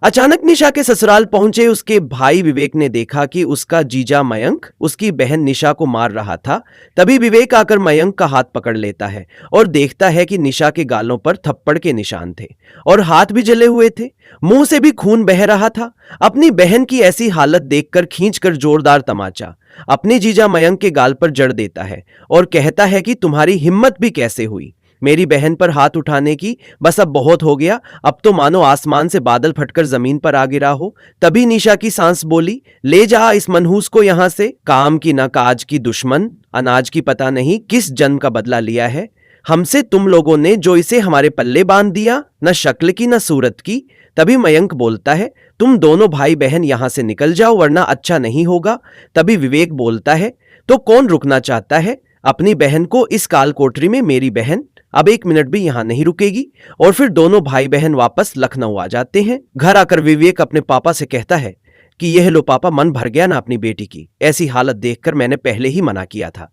अचानक निशा के ससुराल पहुंचे उसके भाई विवेक ने देखा कि उसका जीजा मयंक उसकी बहन निशा को मार रहा था। तभी विवेक आकर मयंक का हाथ पकड़ लेता है और देखता है कि निशा के गालों पर थप्पड़ के निशान थे और हाथ भी जले हुए थे, मुंह से भी खून बह रहा था। अपनी बहन की ऐसी हालत देखकर खींचकर जोरदार तमाचा अपने जीजा मयंक के गाल पर जड़ देता है और कहता है कि तुम्हारी हिम्मत भी कैसे हुई मेरी बहन पर हाथ उठाने की। बस अब बहुत हो गया, अब तो मानो आसमान से बादल फटकर जमीन पर आ गिरा हो। तभी निशा की सांस बोली, ले जा इस मनहूस को यहां से। काम की न काज की दुश्मन, अनाज की पता नहीं किस जन्म का बदला लिया है हमसे तुम लोगों ने, जो इसे हमारे पल्ले बांध दिया, न शक्ल की न सूरत की। तभी मयंक बोलता है, तुम दोनों भाई बहन यहां से निकल जाओ वरना अच्छा नहीं होगा। तभी विवेक बोलता है, तो कौन रुकना चाहता है अपनी बहन को इस काल कोठरी में? मेरी बहन अब 1 मिनट भी यहां नहीं रुकेगी। और फिर दोनों भाई बहन वापस लखनऊ आ जाते हैं। घर आकर विवेक अपने पापा से कहता है कि यह लो पापा, मन भर गया ना अपनी बेटी की। ऐसी हालत देखकर मैंने पहले ही मना किया था।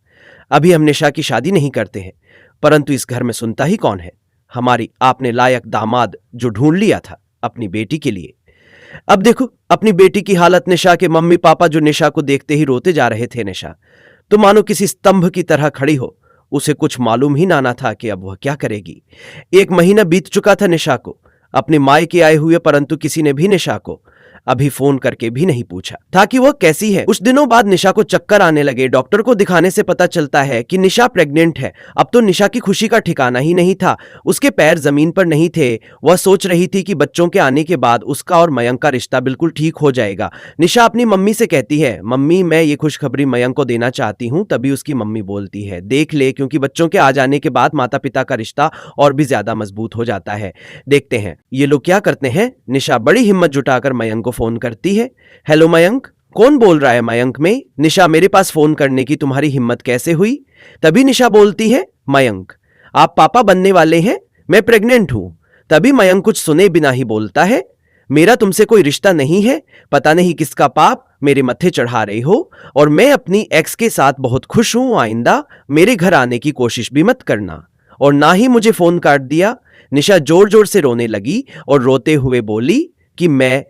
अभी हम निशा की शादी नहीं करते हैं, परंतु इस घर में सुनता ही कौन है? हमारी आपने लायक दामाद जो ढूंढ लिया था अपनी बेटी के लिए। अब देखो अपनी बेटी की हालत। निशा के मम्मी पापा जो निशा को देखते ही रोते जा रहे थे। निशा तो मानो किसी स्तंभ की तरह खड़ी हो। उसे कुछ मालूम ही ना था कि अब वह क्या करेगी। 1 महीना बीत चुका था निशा को अपने मायके आए हुए, परंतु किसी ने भी निशा को अभी फोन करके भी नहीं पूछा था कि वह कैसी है। कुछ दिनों बाद निशा को चक्कर आने लगे। डॉक्टर को दिखाने से पता चलता है कि निशा प्रेग्नेंट है। अब तो निशा की खुशी का ठिकाना ही नहीं था। उसके पैर जमीन पर नहीं थे। वह सोच रही थी कि बच्चों के आने के बाद उसका और मयंक का रिश्ता बिल्कुल ठीक हो जाएगा। निशा अपनी मम्मी से कहती है, मम्मी मैं ये खुशखबरी मयंक को देना चाहती हूँ। तभी उसकी मम्मी बोलती है, देख ले, क्योंकि बच्चों के आ जाने के बाद माता पिता का रिश्ता और भी ज्यादा मजबूत हो जाता है। देखते हैं ये लोग क्या करते हैं। निशा बड़ी हिम्मत जुटाकर मयंक फोन करती है। हेलो मयंक। कौन बोल रहा है मयंक में? निशा, मेरे पास फोन करने की तुम्हारी हिम्मत कैसे हुई? तभी निशा बोलती है, मयंक आप पापा बनने वाले हैं, मैं प्रेग्नेंट हूं। तभी मयंक कुछ सुने बिना ही बोलता है, मेरा तुमसे कोई रिश्ता नहीं है, पता नहीं किसका पाप मेरे मत्थे चढ़ा रही हो, और मैं अपनी एक्स के साथ बहुत खुश हूं। आइंदा मेरे घर आने की कोशिश भी मत करना। और ना ही मुझे फोन काट दिया। निशा जोर जोर से रोने लगी और रोते हुए बोली कि मैं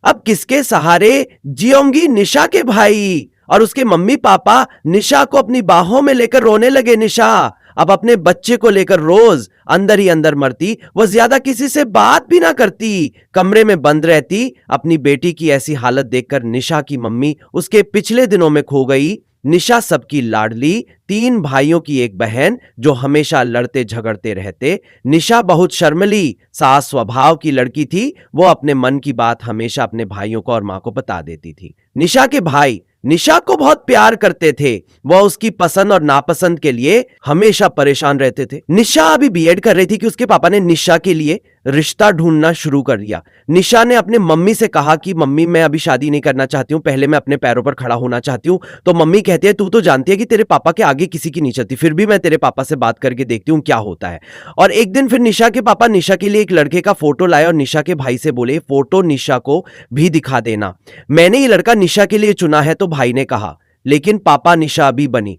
अब किसके सहारे जियोंगी? निशा के भाई और उसके मम्मी पापा निशा को अपनी बाहों में लेकर रोने लगे। निशा अब अपने बच्चे को लेकर रोज अंदर ही अंदर मरती। वह ज्यादा किसी से बात भी ना करती, कमरे में बंद रहती। अपनी बेटी की ऐसी हालत देखकर निशा की मम्मी उसके पिछले दिनों में खो गई। निशा सबकी लाडली, 3 भाइयों की एक बहन जो हमेशा लड़ते झगड़ते रहते। निशा बहुत शर्मली सास स्वभाव की लड़की थी। वो अपने मन की बात हमेशा अपने भाइयों को और मां को बता देती थी। निशा के भाई निशा को बहुत प्यार करते थे। वह उसकी पसंद और नापसंद के लिए हमेशा परेशान रहते थे। निशा अभी बीएड कर रही थी कि उसके पापा ने निशा के लिए रिश्ता ढूंढना शुरू कर दिया। निशा ने अपने मम्मी से कहा कि मम्मी मैं अभी शादी नहीं करना चाहती हूँ, पहले मैं अपने पैरों पर खड़ा होना चाहती हूँ। तो मम्मी कहती है, तू तो जानती है कि तेरे पापा के आगे किसी की नहीं चलती, फिर भी मैं तेरे पापा से बात करके देखती हूँ क्या होता है। और एक दिन फिर निशा के पापा निशा के लिए एक लड़के का फोटो लाए और निशा के भाई से बोले, फोटो निशा को भी दिखा देना, मैंने ये लड़का निशा के लिए चुना है। तो भाई ने कहा, लेकिन पापा निशा अभी बनी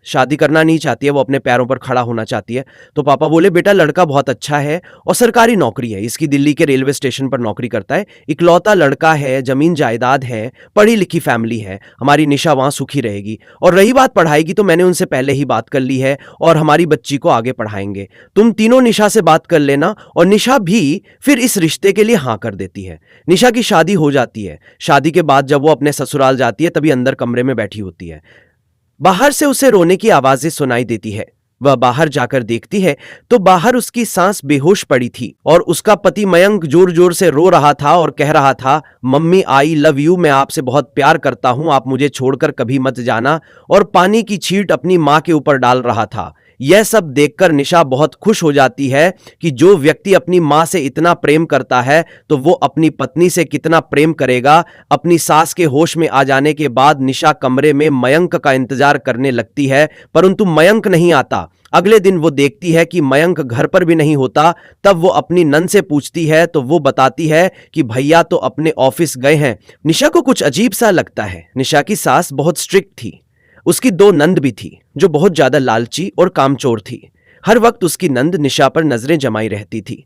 शादी करना नहीं चाहती है, वो अपने पैरों पर खड़ा होना चाहती है। तो पापा बोले, बेटा लड़का बहुत अच्छा है और सरकारी नौकरी है, इसकी दिल्ली के रेलवे स्टेशन पर नौकरी करता है, इकलौता लड़का है, जमीन जायदाद है, पढ़ी लिखी फैमिली है, हमारी निशा वहां सुखी रहेगी। और रही बात पढ़ाई की, तो मैंने उनसे पहले ही बात कर ली है और हमारी बच्ची को आगे पढ़ाएंगे। तुम तीनों निशा से बात कर लेना। और निशा भी फिर इस रिश्ते के लिए हाँ कर देती है। निशा की शादी हो जाती है। शादी के बाद जब वो अपने ससुराल जाती है, तभी अंदर कमरे में बैठी होती है। बाहर से उसे रोने की आवाजें सुनाई देती है। वह बाहर जाकर देखती है तो बाहर उसकी सांस बेहोश पड़ी थी और उसका पति मयंक जोर जोर से रो रहा था और कह रहा था, मम्मी आई लव यू, मैं आपसे बहुत प्यार करता हूं, आप मुझे छोड़कर कभी मत जाना। और पानी की छींट अपनी मां के ऊपर डाल रहा था। यह सब देखकर निशा बहुत खुश हो जाती है कि जो व्यक्ति अपनी मां से इतना प्रेम करता है तो वो अपनी पत्नी से कितना प्रेम करेगा। अपनी सास के होश में आ जाने के बाद निशा कमरे में मयंक का इंतजार करने लगती है, परंतु मयंक नहीं आता। अगले दिन वो देखती है कि मयंक घर पर भी नहीं होता। तब वो अपनी नंद से पूछती है तो वो बताती है कि भैया तो अपने ऑफिस गए हैं। निशा को कुछ अजीब सा लगता है। निशा की सास बहुत स्ट्रिक्ट थी। उसकी 2 नंद भी थी जो बहुत ज्यादा लालची और कामचोर थी। हर वक्त उसकी नंद निशा पर नजरें जमाई रहती थी।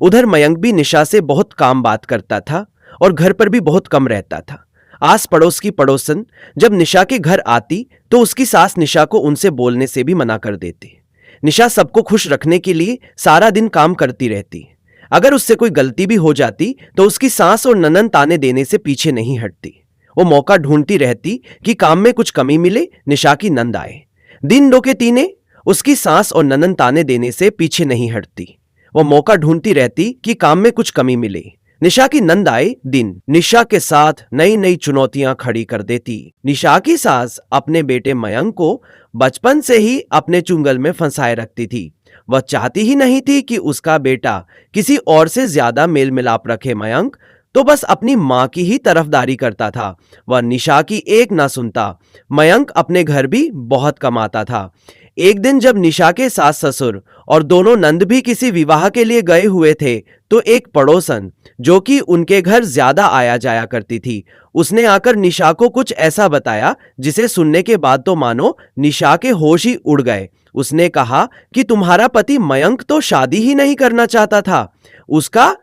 उधर मयंक भी निशा से बहुत काम बात करता था और घर पर भी बहुत कम रहता था। आस पड़ोस की पड़ोसन जब निशा के घर आती तो उसकी सास निशा को उनसे बोलने से भी मना कर देती। निशा सबको खुश रखने के लिए सारा दिन काम करती रहती। अगर उससे कोई गलती भी हो जाती तो उसकी सास और ननद ताने देने से पीछे नहीं हटती। वो मौका ढूंढती रहती कि काम में कुछ कमी मिले, निशा की नंद आए। दिन दो के तीने उसकी सास और ननद ताने देने से पीछे नहीं हटती। वो मौका ढूंढती रहती कि काम में कुछ कमी मिले, निशा की नंद आए दिन निशा के साथ नई नई चुनौतियां खड़ी कर देती। निशा की सास अपने बेटे मयंक को बचपन से ही अपने चुंगल में फंसाए रखती थी। वह चाहती ही नहीं थी कि उसका बेटा किसी और से ज्यादा मेल मिलाप रखे। मयंक तो बस अपनी मां की ही तरफदारी करता था। वह निशा की एक ना सुनता। मयंक अपने घर भी बहुत कमाता था। एक दिन जब निशा के सास ससुर और दोनों नंद भी किसी विवाह के लिए गए हुए थे तो एक पड़ोसन जो कि उनके घर ज्यादा आया जाया करती थी, उसने आकर निशा को कुछ ऐसा बताया जिसे सुनने के बाद तो मानो निशा के होश ही उड़ गए। उसने कहा कि तुम्हारा पति मयंक तो शादी ही नहीं करना चाहता था, उसका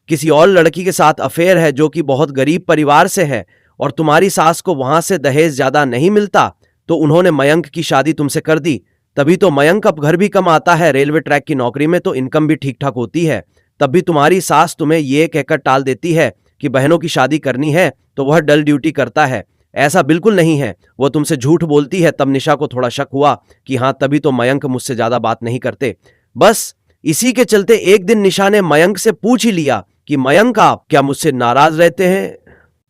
किसी और लड़की के साथ अफेयर है जो कि बहुत गरीब परिवार से है, और तुम्हारी सास को वहां से दहेज ज्यादा नहीं मिलता तो उन्होंने मयंक की शादी तुमसे कर दी। तभी तो मयंक अब घर भी कमाता है, रेलवे ट्रैक की नौकरी में तो इनकम भी ठीक ठाक होती है। तब भी तुम्हारी सास तुम्हें यह कहकर टाल देती है कि बहनों की शादी करनी है तो वह डल ड्यूटी करता है। ऐसा बिल्कुल नहीं है, वह तुमसे झूठ बोलती है। तब निशा को थोड़ा शक हुआ कि हाँ, तभी तो मयंक मुझसे ज्यादा बात नहीं करते। बस इसी के चलते एक दिन निशा ने मयंक से पूछ ही लिया कि मयंक, आप क्या मुझसे नाराज रहते हैं?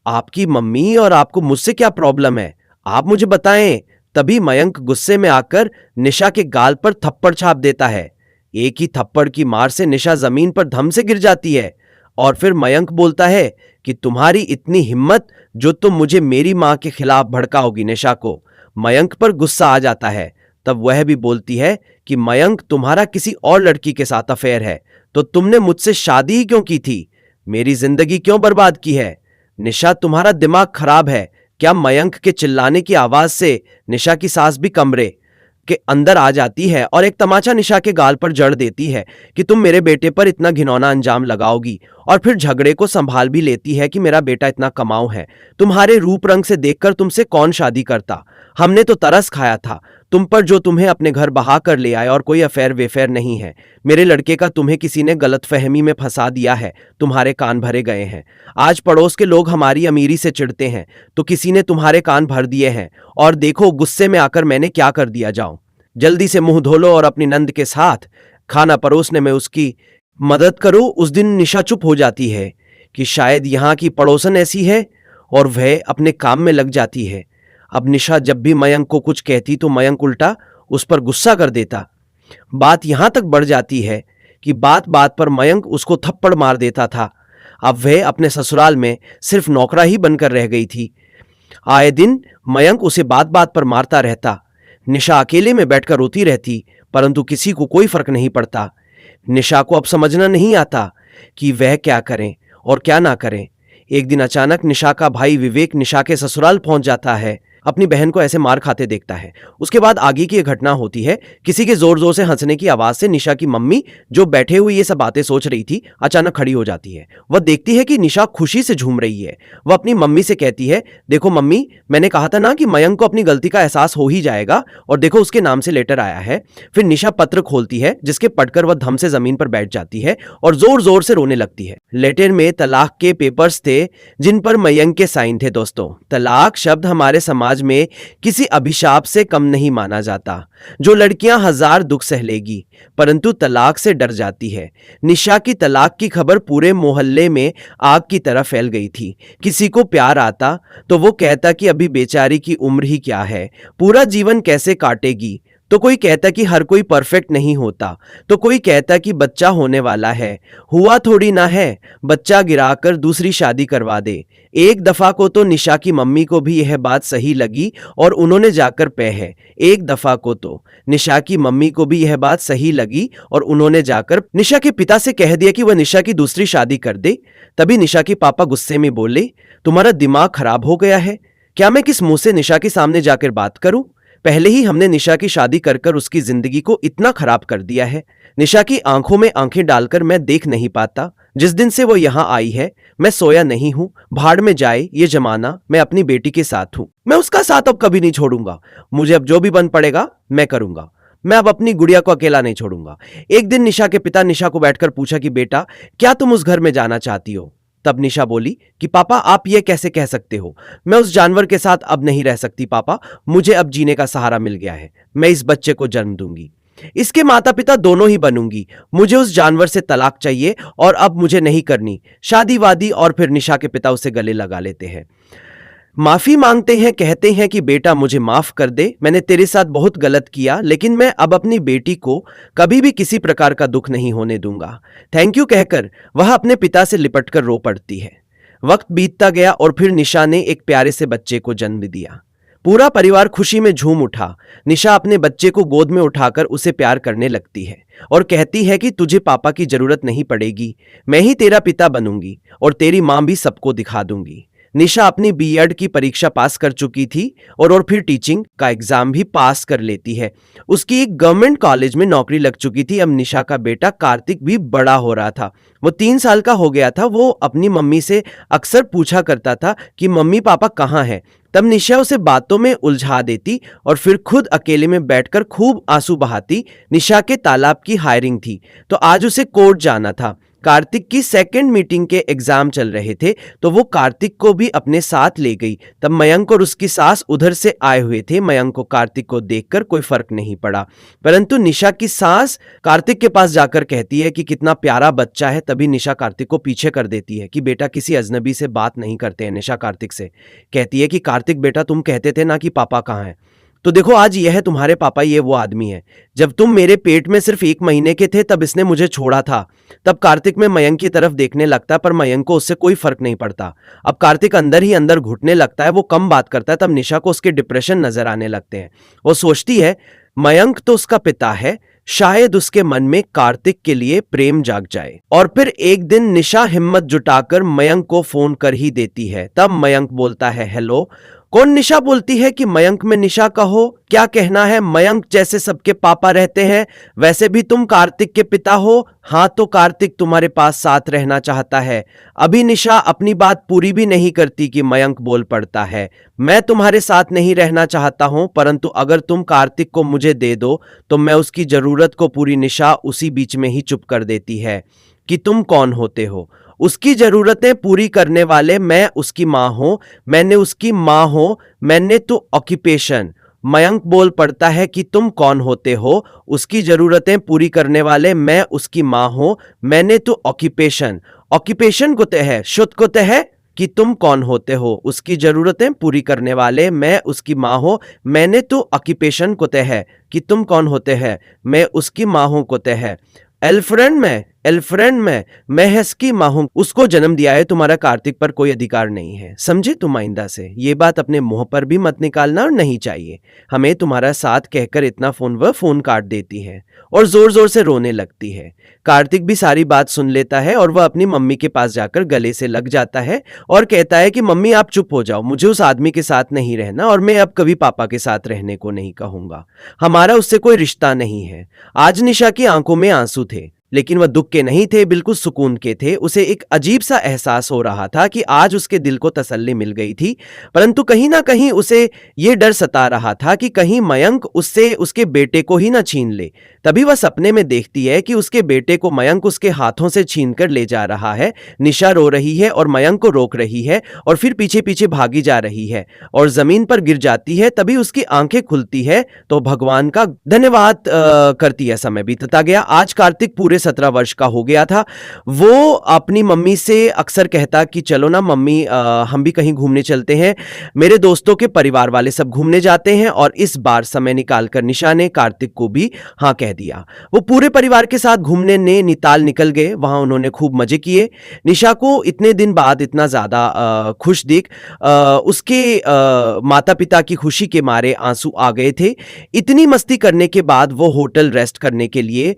आपकी मम्मी और आपको मुझसे क्या प्रॉब्लम है, आप मुझे बताएं। तभी मयंक गुस्से में आकर निशा के गाल पर थप्पड़ छाप देता है। एक ही थप्पड़ की मार से निशा जमीन पर धम से गिर जाती है और फिर मयंक बोलता है कि तुम्हारी इतनी हिम्मत जो तुम मुझे मेरी मां के खिलाफ भड़काओगी। निशा को मयंक पर गुस्सा आ जाता है। तब वह भी बोलती है कि मयंक, तुम्हारा किसी और लड़की के साथ अफेयर है तो तुमने मुझसे शादी ही क्यों की थी, मेरी जिंदगी क्यों बर्बाद की है? निशा, तुम्हारा दिमाग खराब है क्या? मयंक के चिल्लाने की आवाज से निशा की सास भी कमरे के अंदर आ जाती है और एक तमाचा निशा के गाल पर जड़ देती है कि तुम मेरे बेटे पर इतना घिनौना अंजाम लगाओगी, और फिर झगड़े को संभाल भी लेती है कि मेरा बेटा इतना कमाऊ है, तुम्हारे रूप रंग से देखकर तुमसे कौन शादी करता, हमने तो तरस खाया था तुम पर जो तुम्हें अपने घर बहा कर ले आए, और कोई अफेयर वेफेयर नहीं है। मेरे लड़के का तुम्हें किसी ने गलतफहमी में फंसा दिया है, तुम्हारे कान भरे गए हैं। आज पड़ोस के लोग हमारी अमीरी से चिढ़ते हैं तो किसी ने तुम्हारे कान भर दिए हैं, और देखो गुस्से में आकर मैंने क्या कर दिया। जाओ जल्दी से मुंह धो लो और अपनी नंद के साथ खाना परोसने में उसकी मदद करो। उस दिन निशा चुप हो जाती है कि शायद यहाँ की पड़ोसन ऐसी है, और वह अपने काम में लग जाती है। अब निशा जब भी मयंक को कुछ कहती तो मयंक उल्टा उस पर गुस्सा कर देता। बात यहां तक बढ़ जाती है कि बात बात पर मयंक उसको थप्पड़ मार देता था। अब वह अपने ससुराल में सिर्फ नौकरा ही बनकर रह गई थी। आए दिन मयंक उसे बात बात पर मारता रहता। निशा अकेले में बैठकर रोती रहती, परंतु किसी को कोई फर्क नहीं पड़ता। निशा को अब समझना नहीं आता कि वह क्या करें और क्या ना करें। एक दिन अचानक निशा का भाई विवेक निशा के ससुराल पहुंच जाता है। अपनी बहन को ऐसे मार खाते देखता है। उसके बाद आगे की एक घटना होती है। किसी के जोर जोर से हंसने की आवाज से निशा की मम्मी, जो बैठे हुए ये सब बातें सोच रही थी, अचानक खड़ी हो जाती है। वह देखती है कि निशा खुशी से झूम रही है। वह अपनी मम्मी से कहती है, देखो मम्मी, मैंने कहा था ना कि मयंक को अपनी गलती का एहसास हो ही जाएगा, और देखो उसके नाम से लेटर आया है। फिर निशा पत्र खोलती है जिसके पढ़कर वह धम से जमीन पर बैठ जाती है और जोर जोर से रोने लगती है। लेटर में तलाक के पेपर्स थे जिन पर मयंक के साइन थे। दोस्तों, तलाक शब्द हमारे समाज में किसी अभिशाप से कम नहीं माना जाता। जो लड़कियां हजार दुख सह लेगी परंतु तलाक से डर जाती है। निशा की तलाक की खबर पूरे मोहल्ले में आग की तरह फैल गई थी। किसी को प्यार आता तो वो कहता कि अभी बेचारी की उम्र ही क्या है, पूरा जीवन कैसे काटेगी। तो कोई कहता कि हर कोई परफेक्ट नहीं होता, तो कोई कहता कि बच्चा होने वाला है, हुआ थोड़ी ना है, बच्चा गिराकर दूसरी शादी करवा दे। एक दफा को तो निशा की मम्मी को भी यह बात सही लगी और उन्होंने जाकर है। एक दफा को तो निशा की मम्मी को भी यह बात सही लगी और उन्होंने जाकर निशा के पिता से कह दिया कि वह निशा की दूसरी शादी कर दे। तभी निशा के पापा गुस्से में बोले, तुम्हारा दिमाग खराब हो गया है क्या? मैं किस मुंह से निशा के सामने जाकर बात करूं? पहले ही हमने निशा की शादी कर कर उसकी जिंदगी को इतना खराब कर दिया है। निशा की आंखों में आंखें डालकर मैं देख नहीं पाता। जिस दिन से वो यहाँ आई है मैं सोया नहीं हूँ। भाड़ में जाए ये जमाना, मैं अपनी बेटी के साथ हूँ। मैं उसका साथ अब कभी नहीं छोड़ूंगा। मुझे अब जो भी बन पड़ेगा मैं करूंगा। मैं अब अपनी गुड़िया को अकेला नहीं छोड़ूंगा। एक दिन निशा के पिता निशा को बैठकर पूछा कि बेटा, क्या तुम उस घर में जाना चाहती हो? तब निशा बोली कि पापा, आप ये कैसे कह सकते हो? मैं उस जानवर के साथ अब नहीं रह सकती पापा। मुझे अब जीने का सहारा मिल गया है। मैं इस बच्चे को जन्म दूंगी, इसके माता पिता दोनों ही बनूंगी। मुझे उस जानवर से तलाक चाहिए और अब मुझे नहीं करनी शादी वादी। और फिर निशा के पिता उसे गले लगा लेते हैं, माफी मांगते हैं, कहते हैं कि बेटा मुझे माफ कर दे, मैंने तेरे साथ बहुत गलत किया, लेकिन मैं अब अपनी बेटी को कभी भी किसी प्रकार का दुख नहीं होने दूंगा। थैंक यू कहकर वह अपने पिता से लिपटकर रो पड़ती है। वक्त बीतता गया और फिर निशा ने एक प्यारे से बच्चे को जन्म दिया। पूरा परिवार खुशी में झूम उठा। निशा अपने बच्चे को गोद में उठाकर उसे प्यार करने लगती है और कहती है कि तुझे पापा की जरूरत नहीं पड़ेगी, मैं ही तेरा पिता बनूंगी और तेरी मां भी सबको दिखा दूंगी। निशा अपनी बीएड की परीक्षा पास कर चुकी थी और फिर टीचिंग का एग्जाम भी पास कर लेती है। उसकी एक गवर्नमेंट कॉलेज में नौकरी लग चुकी थी। अब निशा का बेटा कार्तिक भी बड़ा हो रहा था। वो 3 साल का हो गया था। वो अपनी मम्मी से अक्सर पूछा करता था कि मम्मी पापा कहाँ हैं। तब निशा उसे बातों में उलझा देती और फिर खुद अकेले में बैठकर खूब आंसू बहाती। निशा के तालाब की हायरिंग थी तो आज उसे कोर्ट जाना था। कार्तिक की सेकंड मीटिंग के एग्जाम चल रहे थे तो वो कार्तिक को भी अपने साथ ले गई। तब मयंक और उसकी सास उधर से आए हुए थे। मयंक को कार्तिक को देखकर कोई फर्क नहीं पड़ा, परंतु निशा की सास कार्तिक के पास जाकर कहती है कि कितना प्यारा बच्चा है। तभी निशा कार्तिक को पीछे कर देती है कि बेटा किसी अजनबी से बात नहीं करते हैं। निशा कार्तिक से कहती है कि कार्तिक बेटा, तुम कहते थे ना कि पापा कहाँ हैं, तो देखो आज यह है तुम्हारे पापा, ये वो आदमी है। जब तुम मेरे पेट में सिर्फ 1 महीने के थे तब इसने मुझे छोड़ा था। तब कार्तिक में मयंक की तरफ देखने लगता है पर मयंक को उससे कोई फर्क नहीं पड़ता। अब कार्तिक अंदर ही अंदर घुटने लगता है, वो कम बात करता है। तब निशा को उसके डिप्रेशन नजर आने लगते हैं। वो सोचती है मयंक तो उसका पिता है, शायद उसके मन में कार्तिक के लिए प्रेम जाग जाए। और फिर एक दिन निशा हिम्मत जुटाकर मयंक को फोन कर ही देती है। तब मयंक बोलता है हेलो। कौन? निशा बोलती है कि मयंक में निशा कहो, क्या कहना है? मयंक जैसे सबके पापा रहते हैं वैसे भी तुम कार्तिक के पिता हो। हाँ, तो कार्तिक तुम्हारे पास साथ रहना चाहता है। अभी निशा अपनी बात पूरी भी नहीं करती कि मयंक बोल पड़ता है मैं तुम्हारे साथ नहीं रहना चाहता हूं, परंतु अगर तुम कार्तिक को मुझे दे दो तो मैं उसकी जरूरत को पूरी। निशा उसी बीच में ही चुप कर देती है कि तुम कौन होते हो? उसकी जरूरतें पूरी करने वाले मैं उसकी माँ हूं, मैंने उसकी माँ हो, मैंने तो ऑक्यूपेशन। मयंक बोल पड़ता है कि तुम कौन होते हो? उसकी जरूरतें पूरी करने वाले मैं उसकी माँ हूं, मैंने तो ऑक्यूपेशन। ऑक्यूपेशन को तय है, शुद्ध को तय है कि तुम कौन होते हो? उसकी जरूरतें पूरी करने वाले मैं उसकी माँ हो, मैंने तो ऑक्यूपेशन को तय है कि तुम कौन होते हैं, मैं उसकी माँ हूं को तय है। एलफ्रेंड मैं हस्की माँ हूं, उसको जन्म दिया है, तुम्हारा कार्तिक पर कोई अधिकार नहीं है। समझे तुम आइंदा से ये बात अपने मुंह पर भी मत निकालना और नहीं चाहिए। हमें तुम्हारा साथ कहकर इतना फोन काट देती है और जोर जोर से रोने लगती है। कार्तिक भी सारी बात सुन लेता है और वह अपनी मम्मी के पास जाकर गले से लग जाता है और कहता है कि मम्मी आप चुप हो जाओ, मुझे उस आदमी के साथ नहीं रहना और मैं अब कभी पापा के साथ रहने को नहीं कहूंगा। हमारा उससे कोई रिश्ता नहीं है। आज निशा की आंखों में आंसू थे लेकिन वह दुख के नहीं थे, बिल्कुल सुकून के थे। उसे एक अजीब सा एहसास हो रहा था कि आज उसके दिल को तसल्ली मिल गई थी, परंतु कहीं ना कहीं उसे यह डर सता रहा था कि कहीं मयंक उससे उसके बेटे को ही ना छीन ले। तभी वह सपने में देखती है कि उसके बेटे को मयंक उसके हाथों से छीन कर ले जा रहा है। निशा रो रही है और मयंक को रोक रही है और फिर पीछे पीछे भागी जा रही है और जमीन पर गिर जाती है। तभी उसकी आंखें खुलती है तो भगवान का धन्यवाद करती है। समय बीतता गया। आज कार्तिक पूरे 17 वर्ष का हो गया था। वो अपनी मम्मी से अक्सर कहता कि चलो ना मम्मी, हम भी कहीं घूमने चलते हैं। मेरे दोस्तों के परिवार वाले सब घूमने जाते हैं और इस बार समय निकालकर निशा ने कार्तिक को भी हाँ कह दिया। वो पूरे परिवार के साथ घूमने नैनीताल निकल गए। वहां उन्होंने खूब मजे किए। निशा को इतने दिन बाद इतना ज्यादा खुश देख उसके माता पिता की खुशी के मारे आंसू आ गए थे। इतनी मस्ती करने के बाद वो होटल रेस्ट करने के लिए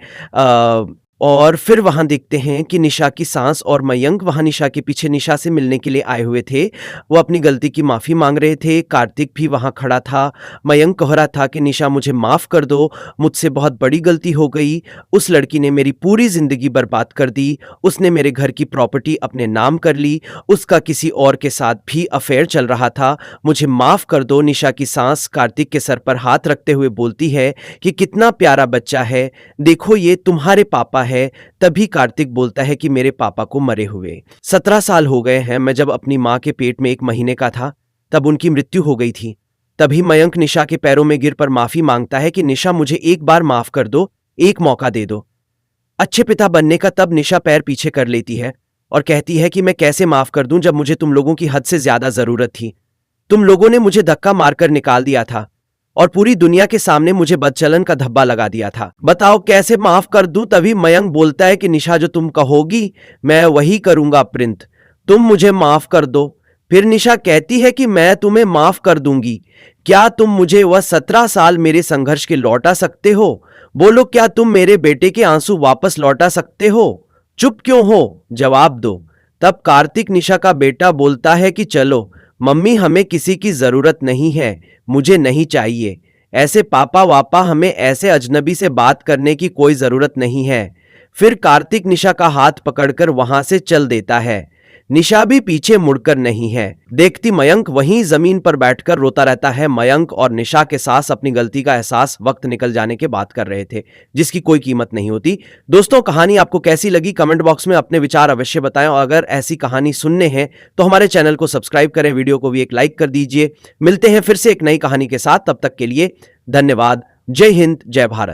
और फिर वहां देखते हैं कि निशा की सास और मयंक वहां निशा के पीछे निशा से मिलने के लिए आए हुए थे। वो अपनी गलती की माफी मांग रहे थे। कार्तिक भी वहां खड़ा था। मयंक कह रहा था कि निशा मुझे माफ कर दो, मुझसे बहुत बड़ी गलती हो गई। उस लड़की ने मेरी पूरी जिंदगी बर्बाद कर दी। उसने मेरे घर की प्रॉपर्टी अपने नाम कर ली। उसका किसी और के साथ भी अफेयर चल रहा था। मुझे माफ कर दो। निशा की सास कार्तिक के सर पर हाथ रखते हुए बोलती है कि कितना प्यारा बच्चा है, देखो ये तुम्हारे पापा है। तभी कार्तिक बोलता है कि मेरे पापा को मरे हुए 17 साल हो गए हैं। मैं जब अपनी मां के पेट में 1 महीने का था तब उनकी मृत्यु हो गई थी। तभी मयंक निशा के पैरों में गिर पर माफी मांगता है कि निशा मुझे एक बार माफ कर दो, एक मौका दे दो। अच्छे पिता बनने का तब निशा पैर पीछे कर लेती है और कहती है कि मैं कैसे माफ कर दूं जब मुझे तुम लोगों की हद से ज्यादा जरूरत थी। तुम लोगों ने मुझे धक्का मारकर निकाल दिया था और पूरी दुनिया के सामने मुझे बदचलन का धब्बा लगा दिया था। बताओ कैसे माफ कर दूं। तभी मयंक बोलता है कि निशा जो तुम कहोगी मैं वही करूंगा प्रिंत, तुम मुझे माफ कर दो। फिर निशा कहती है कि मैं तुम्हें माफ कर दूंगी। क्या तुम मुझे वह 17 साल मेरे संघर्ष के लौटा सकते हो? बोलो, क्या तुम मेरे बेटे के आंसू वापस लौटा सकते हो? चुप क्यों हो? जवाब दो। तब कार्तिक निशा का बेटा बोलता है कि चलो मम्मी, हमें किसी की जरूरत नहीं है, मुझे नहीं चाहिए। ऐसे पापा वापा हमें ऐसे अजनबी से बात करने की कोई जरूरत नहीं है। फिर कार्तिक निशा का हाथ पकड़कर वहां से चल देता है। निशा भी पीछे मुड़कर नहीं है। देखती मयंक वहीं जमीन पर बैठकर रोता रहता है। मयंक और निशा के सास अपनी गलती का एहसास वक्त निकल जाने के बाद कर रहे थे, जिसकी कोई कीमत नहीं होती। दोस्तों, कहानी आपको कैसी लगी कमेंट बॉक्स में अपने विचार अवश्य बताएं और अगर ऐसी कहानी सुनने हैं तो हमारे चैनल को सब्सक्राइब करें, वीडियो को भी एक लाइक कर दीजिए। मिलते हैं फिर से एक नई कहानी के साथ, तब तक के लिए धन्यवाद। जय हिंद, जय भारत।